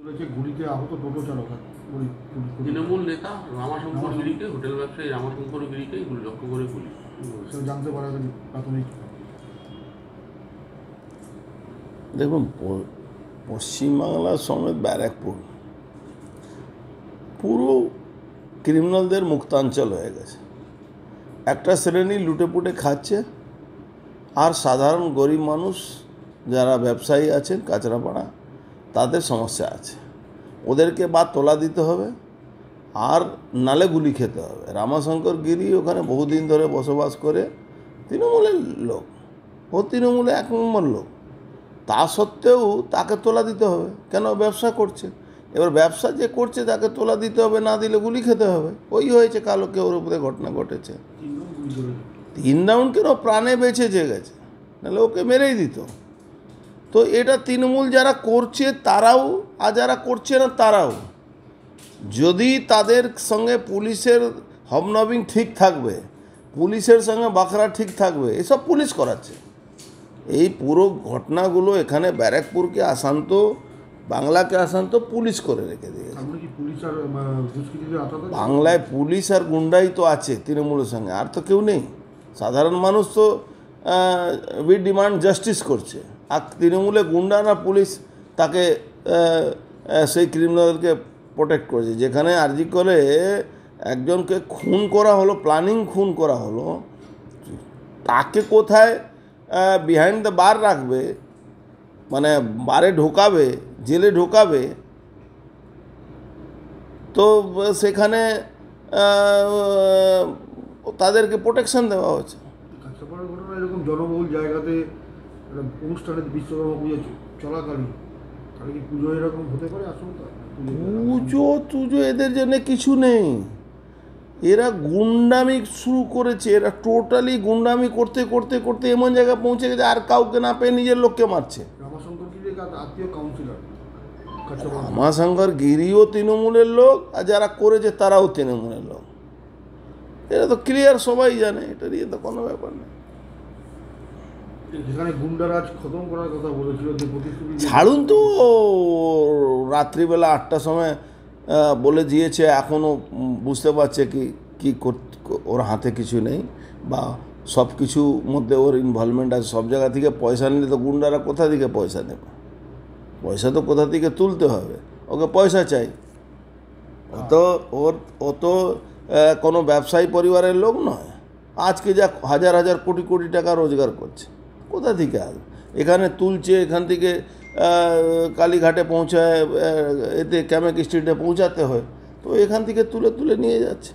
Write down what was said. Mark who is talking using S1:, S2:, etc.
S1: গুলিতে আহত টোটো চালক
S2: তৃণমূল নেতা রামাশঙ্কর গিরিকে, হোটেল ব্যবসায়ী রামাশঙ্কর গিরিকেই লক্ষ্য করে গুলি।
S1: সেটা জানতে পারা গেল প্রাথমিক।
S3: দেখুন, পশ্চিমবাংলার সমেত ব্যারাকপুর পুরো ক্রিমিনালদের মুক্তাঞ্চল হয়ে গেছে। একটা শ্রেণী লুটেপুটে খাচ্ছে, আর সাধারণ গরিব মানুষ যারা ব্যবসায়ী আছেন কাঁচরাপাড়া, তাদের সমস্যা আছে। ওদেরকে বা তোলা দিতে হবে আর নালে গুলি খেতে হবে। রামাশঙ্কর গিরি ওখানে বহুদিন ধরে বসবাস করে, তৃণমূলের লোক, ও তৃণমূলে 1 নম্বর লোক। তা সত্ত্বেও তাকে তোলা দিতে হবে, কেন? ব্যবসা করছে। এবার ব্যবসা যে করছে তাকে তোলা দিতে হবে, না দিলে গুলি খেতে হবে। ওই হয়েছে কালকে ওর উপরে ঘটনা ঘটেছে। 3 রাউন্ড কেন, প্রাণে বেঁচে গেছে, নাহলে ওকে মেরেই দিত। তো এটা তৃণমূল যারা করছে তারাও, আর যারা করছে না তারাও, যদি তাদের সঙ্গে পুলিশের হবনবিং ঠিক থাকবে, পুলিশের সঙ্গে বাখরা ঠিক থাকবে, এসব পুলিশ করাচ্ছে। এই পুরো ঘটনাগুলো এখানে ব্যারাকপুরকে আসান্ত, বাংলাকে আসান্ত পুলিশ করে রেখে দিয়েছে। বাংলায় পুলিশ আর গুন্ডাই তো আছে তৃণমূলের সঙ্গে, আর তো কেউ নেই। সাধারণ মানুষ তো উই ডিমান্ড জাস্টিস করছে, আর তৃণমূলে গুন্ডা না পুলিশ তাকে সেই ক্রিমিনালকে প্রোটেক্ট করেছে। যেখানে আরজি করে একজনকে খুন করা হলো, প্ল্যানিং খুন করা হলো, তাকে কোথায় বিহাইন্ড দ্য বার রাখবে, মানে বারে ঢোকাবে, জেলে ঢোকাবে, তো সেখানে তাদেরকে প্রোটেকশন দেওয়া হচ্ছে।
S1: এরকম জনবহুল জায়গাতে অনুষ্ঠানে বিশ্বকর্মা পুজো চলাকালীন তাহলে কি পুজো এরকম হতে পারে? আশঙ্কা
S3: পুজো এদের জন্য কিছু নেই। এরা গুন্ডামি শুরু করেছে, এরা টোটালি গুন্ডামি করতে করতে করতে এমন জায়গায় পৌঁছে গেছে, আর কাউকে না পেয়ে নিজের লোককে মারছে।
S1: রামাশঙ্কর গিরি আত্মীয় কাউন্সিলর,
S3: রামাশঙ্কর গিরিও তৃণমূলের লোক, আর যারা করেছে তারাও তৃণমূলের লোক। এটা তো ক্লিয়ার, সবাই জানে, এটা নিয়ে তো কোনো ব্যাপার নেই।
S1: যেখানে গুন্ডারাজ খতম করার কথা বলেছিল,
S3: ছাড়ুন তো, রাত্রিবেলা 8টার সময় বলে দিয়েছে, এখনও বুঝতে পারছে কি ওর হাতে কিছু নেই, বা সব কিছু মধ্যে ওর ইনভলভমেন্ট আছে। সব জায়গা থেকে পয়সা নিলে তো গুন্ডারা কোথা থেকে পয়সা নেবে? পয়সা তো কোথা থেকে তুলতে হবে, ওকে পয়সা চাই। ও তো কোনো ব্যবসায়ী পরিবারের লোক নয়। আজকে যা হাজার হাজার কোটি কোটি টাকা রোজগার করছে, কোথা থেকে আসবে? এখানে তুলছে, এখান থেকে কালীঘাটে পৌঁছায়, এতে ক্যামেক স্ট্রিটে পৌঁছাতে হয়, তো এখান থেকে তুলে তুলে নিয়ে যাচ্ছে।